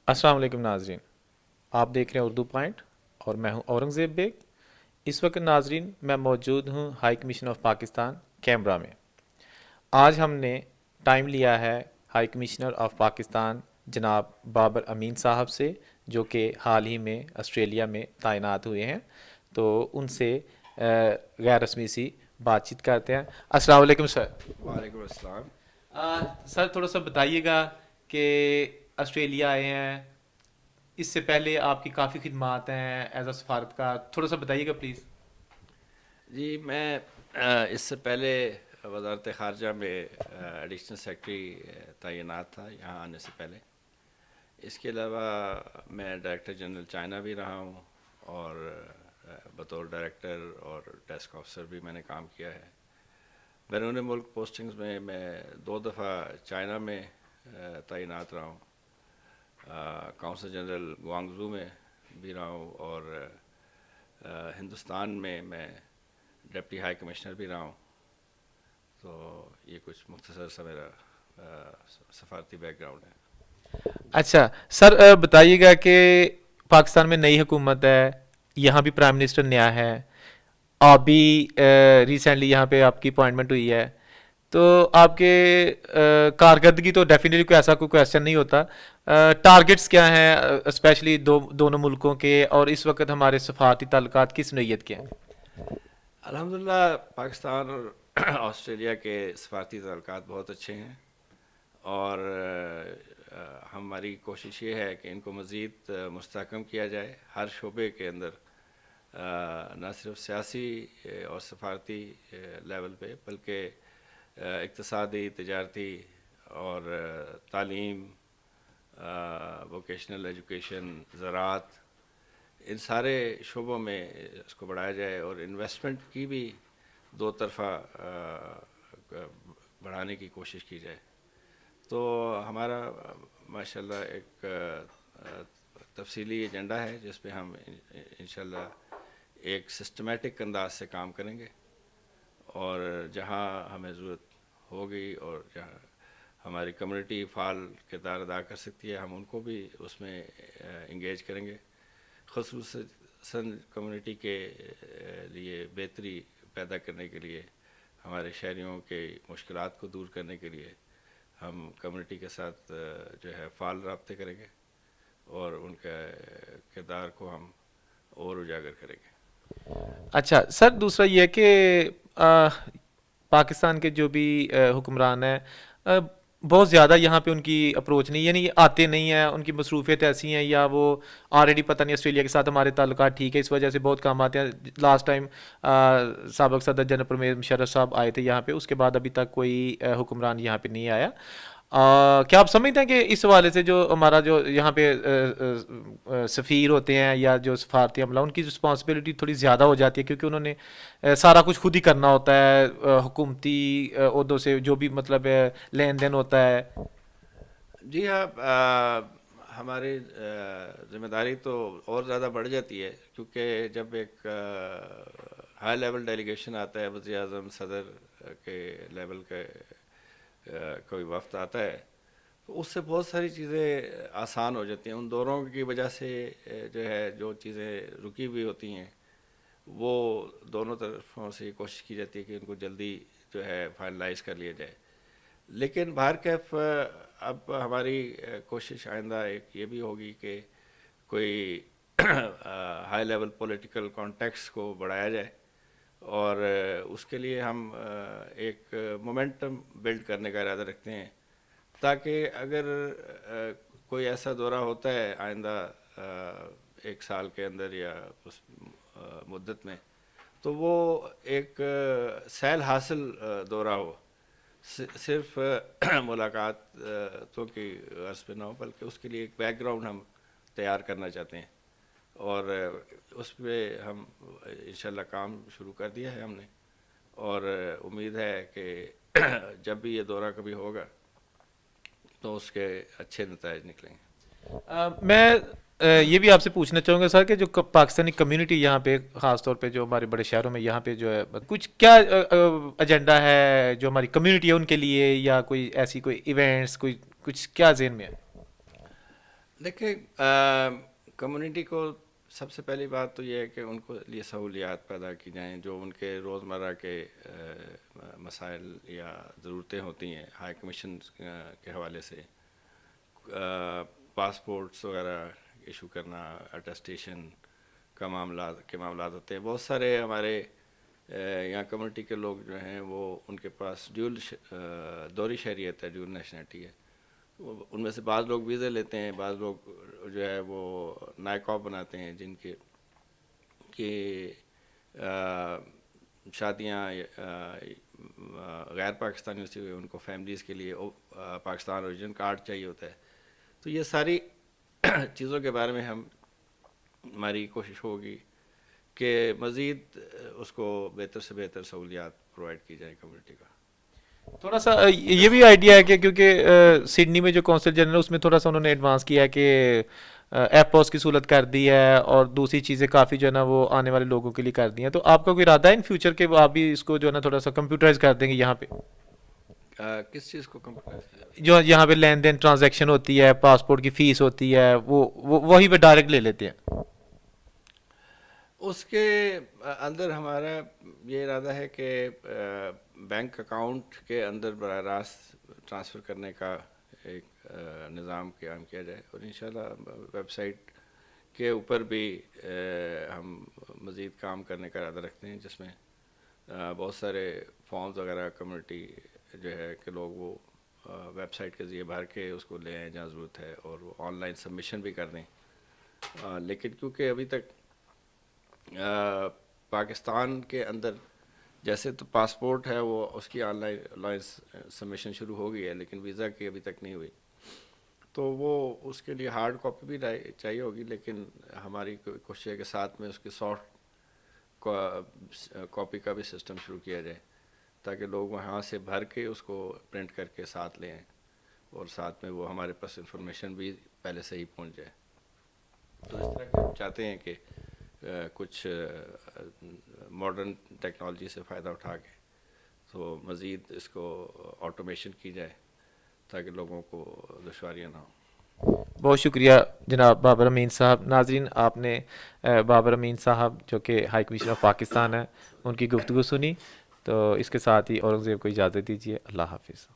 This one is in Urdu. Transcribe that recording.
السلام علیکم ناظرین، آپ دیکھ رہے ہیں اردو پوائنٹ اور میں ہوں اورنگزیب بیگ۔ اس وقت ناظرین میں موجود ہوں high commission of Pakistan Canberra میں۔ آج ہم نے ٹائم لیا ہے ہائی کمشنر آف پاکستان جناب بابر امین صاحب سے، جو کہ حال ہی میں آسٹریلیا میں تعینات ہوئے ہیں، تو ان سے غیر رسمی سی بات چیت کرتے ہیں۔ السلام علیکم سر۔ وعلیکم السلام۔ سر تھوڑا سا بتائیے گا کہ آسٹریلیا آئے ہیں، اس سے پہلے آپ کی کافی خدمات ہیں ایز اے سفارتکار، تھوڑا سا بتائیے گا پلیز۔ جی میں اس سے پہلے وزارت خارجہ میں ایڈیشنل سیکرٹری تعینات تھا یہاں آنے سے پہلے۔ اس کے علاوہ میں ڈائریکٹر جنرل چائنا بھی رہا ہوں، اور بطور ڈائریکٹر اور ڈیسک آفیسر بھی میں نے کام کیا ہے۔ بیرون ملک پوسٹنگز میں 2 دفعہ چائنا میں تعینات رہا ہوں، کونسل جنرل گوانگزو میں بھی رہا ہوں، اور ہندوستان میں ڈپٹی ہائی کمشنر بھی رہا ہوں۔ تو یہ کچھ مختصر سا میرا سفارتی بیک گراؤنڈ ہے۔ اچھا سر، بتائیے گا کہ پاکستان میں نئی حکومت ہے، یہاں بھی پرائم منسٹر نیا ہے، آپ بھی ریسنٹلی یہاں پہ آپ کی اپوائنٹمنٹ ہوئی ہے، تو آپ کے کارکردگی تو ڈیفینیٹلی کوئی ایسا کوئی کویشچن نہیں ہوتا۔ ٹارگٹس کیا ہیں اسپیشلی دونوں ملکوں کے، اور اس وقت ہمارے سفارتی تعلقات کس نوعیت کے ہیں؟ الحمدللہ پاکستان اور آسٹریلیا کے سفارتی تعلقات بہت اچھے ہیں، اور ہماری کوشش یہ ہے کہ ان کو مزید مستحکم کیا جائے ہر شعبے کے اندر، نہ صرف سیاسی اور سفارتی لیول پہ، بلکہ اقتصادی، تجارتی اور تعلیم، ووکیشنل ایجوکیشن، زراعت، ان سارے شعبوں میں اس کو بڑھایا جائے، اور انویسٹمنٹ کی بھی 2 طرفہ بڑھانے کی کوشش کی جائے۔ تو ہمارا ماشاءاللہ ایک تفصیلی ایجنڈا ہے جس پہ ہم انشاءاللہ ایک سسٹمیٹک انداز سے کام کریں گے، اور جہاں ہمیں ضرورت ہوگی اور جہاں ہماری کمیونٹی فعال کردار ادا کر سکتی ہے، ہم ان کو بھی اس میں انگیج کریں گے، خصوصاً کمیونٹی کے لیے بہتری پیدا کرنے کے لیے، ہمارے شہریوں کے مشکلات کو دور کرنے کے لیے ہم کمیونٹی کے ساتھ جو ہے فعال رابطے کریں گے، اور ان کے کردار کو ہم اور اجاگر کریں گے۔ اچھا سر، دوسرا یہ ہے کہ پاکستان کے جو بھی حکمران ہیں، بہت زیادہ یہاں پہ ان کی اپروچ نہیں، یعنی آتے نہیں ہیں، ان کی مصروفیت ایسی ہیں، یا وہ آلریڈی پتہ نہیں آسٹریلیا کے ساتھ ہمارے تعلقات ٹھیک ہے اس وجہ سے بہت کام آتے ہیں۔ لاسٹ ٹائم سابق صدر جنرل پرویز مشرف صاحب آئے تھے یہاں پہ، اس کے بعد ابھی تک کوئی حکمران یہاں پہ نہیں آیا۔ کیا آپ سمجھتے ہیں کہ اس حوالے سے جو ہمارا جو یہاں پہ سفیر ہوتے ہیں یا جو سفارتی عملہ، ان کی رسپانسبلٹی تھوڑی زیادہ ہو جاتی ہے، کیونکہ انہوں نے سارا کچھ خود ہی کرنا ہوتا ہے، حکومتی عہدوں سے جو بھی مطلب لین دین ہوتا ہے؟ جی ہاں، ہماری ذمہ داری تو اور زیادہ بڑھ جاتی ہے، کیونکہ جب ایک ہائی لیول ڈیلیگیشن آتا ہے، وزیر اعظم صدر کے لیول کے کوئی وفد آتا ہے، تو اس سے بہت ساری چیزیں آسان ہو جاتی ہیں۔ ان دوروں کی وجہ سے جو ہے جو چیزیں رکی ہوئی ہوتی ہیں، وہ دونوں طرفوں سے یہ کوشش کی جاتی ہے کہ ان کو جلدی جو ہے فائنلائز کر لیا جائے۔ لیکن بہرکیف اب ہماری کوشش آئندہ ایک یہ بھی ہوگی کہ کوئی ہائی لیول پولیٹیکل کانٹیکس کو بڑھایا جائے، اور اس کے لیے ہم ایک مومنٹم بلڈ کرنے کا ارادہ رکھتے ہیں، تاکہ اگر کوئی ایسا دورہ ہوتا ہے آئندہ 1 سال کے اندر یا اس مدت میں، تو وہ ایک سیل حاصل دورہ ہو، صرف ملاقاتوں کی غرض پہ نہ ہو، بلکہ اس کے لیے ایک بیک گراؤنڈ ہم تیار کرنا چاہتے ہیں، اور اس پہ ہم انشاءاللہ کام شروع کر دیا ہے ہم نے، اور امید ہے کہ جب بھی یہ دورہ کبھی ہوگا تو اس کے اچھے نتائج نکلیں گے۔ میں یہ بھی آپ سے پوچھنا چاہوں گا سر کہ جو پاکستانی کمیونٹی یہاں پہ، خاص طور پہ جو ہمارے بڑے شہروں میں یہاں پہ جو ہے، کچھ کیا ایجنڈا ہے جو ہماری کمیونٹی ہے ان کے لیے، یا کوئی ایسی کوئی ایونٹس، کوئی کچھ کیا ذہن میں ہے؟ دیکھیں کمیونٹی کو سب سے پہلی بات تو یہ ہے کہ ان کو لیے سہولیات پیدا کی جائیں جو ان کے روزمرہ کے مسائل یا ضرورتیں ہوتی ہیں ہائی کمیشن کے حوالے سے، پاسپورٹس وغیرہ ایشو کرنا، اٹیسٹیشن معاملات ہوتے ہیں. بہت سارے ہمارے یہاں کمیونٹی کے لوگ جو ہیں وہ ان کے پاس دوہری شہریت ہے، ڈیول نیشنلٹی ہے. ان میں سے بعض لوگ ویزے لیتے ہیں، بعض لوگ جو ہے وہ نائکاپ بناتے ہیں جن کے شادیاں غیر پاکستانیوں سے ہوئے، ان کو فیملیز کے لیے پاکستان اوریجن کارڈ چاہیے ہوتا ہے. تو یہ ساری چیزوں کے بارے میں ہماری کوشش ہوگی کہ مزید اس کو بہتر سے بہتر سہولیات پرووائڈ کی جائیں کمیونٹی کا. تھوڑا سا یہ بھی آئیڈیا ہے کہ کیونکہ سڈنی میں جو کونسل جنرل ہے اس میں تھوڑا سا انہوں نے ایڈوانس کیا ہے کہ ایپ پوس کی سہولت کر دی ہے اور دوسری چیزیں کافی جو ہے نا وہ آنے والے لوگوں کے لیے کر دی ہیں. تو آپ کا کوئی ارادہ ہے ان فیوچر کے وہ آپ بھی اس کو جو ہے نا تھوڑا سا کمپیوٹرائز کر دیں گے یہاں پہ، کس چیز کو کمپیوٹرائز کیا؟ جو یہاں پہ لین دین ٹرانزیکشن ہوتی ہے، پاسپورٹ کی فیس ہوتی ہے، وہی پہ ڈائریکٹ لے لیتے ہیں؟ اس کے اندر ہمارا یہ ارادہ ہے کہ بینک اکاؤنٹ کے اندر براہ راست ٹرانسفر کرنے کا ایک نظام قیام کیا جائے، اور انشاءاللہ ویب سائٹ کے اوپر بھی ہم مزید کام کرنے کا ارادہ رکھتے ہیں، جس میں بہت سارے فارمز وغیرہ کمیونٹی جو ہے کہ لوگ وہ ویب سائٹ کے ذریعے بھر کے اس کو لے آئیں جہاں ضرورت ہے، اور وہ آن لائن سبمیشن بھی کر دیں. لیکن کیونکہ ابھی تک پاکستان کے اندر جیسے تو پاسپورٹ ہے وہ اس کی آن لائن سبمیشن شروع ہو گئی ہے، لیکن ویزا کی ابھی تک نہیں ہوئی، تو وہ اس کے لیے ہارڈ کاپی بھی چاہیے ہوگی. لیکن ہماری کوشش ہے کہ ساتھ میں اس کی سافٹ کاپی کا بھی سسٹم شروع کیا جائے تاکہ لوگ وہاں سے بھر کے اس کو پرنٹ کر کے ساتھ لیں، اور ساتھ میں وہ ہمارے پاس انفارمیشن بھی پہلے سے ہی پہنچ جائے. تو اس طرح کے ہم چاہتے ہیں کہ کچھ ماڈرن ٹیکنالوجی سے فائدہ اٹھا کے تو مزید اس کو آٹومیشن کی جائے تاکہ لوگوں کو دشواریاں نہ ہوں. بہت شکریہ جناب بابر امین صاحب. ناظرین، آپ نے بابر امین صاحب جو کہ ہائی کمیشنر آف پاکستان ہیں ان کی گفتگو سنی. تو اس کے ساتھ ہی اورنگزیب کو اجازت دیجیے. اللہ حافظ.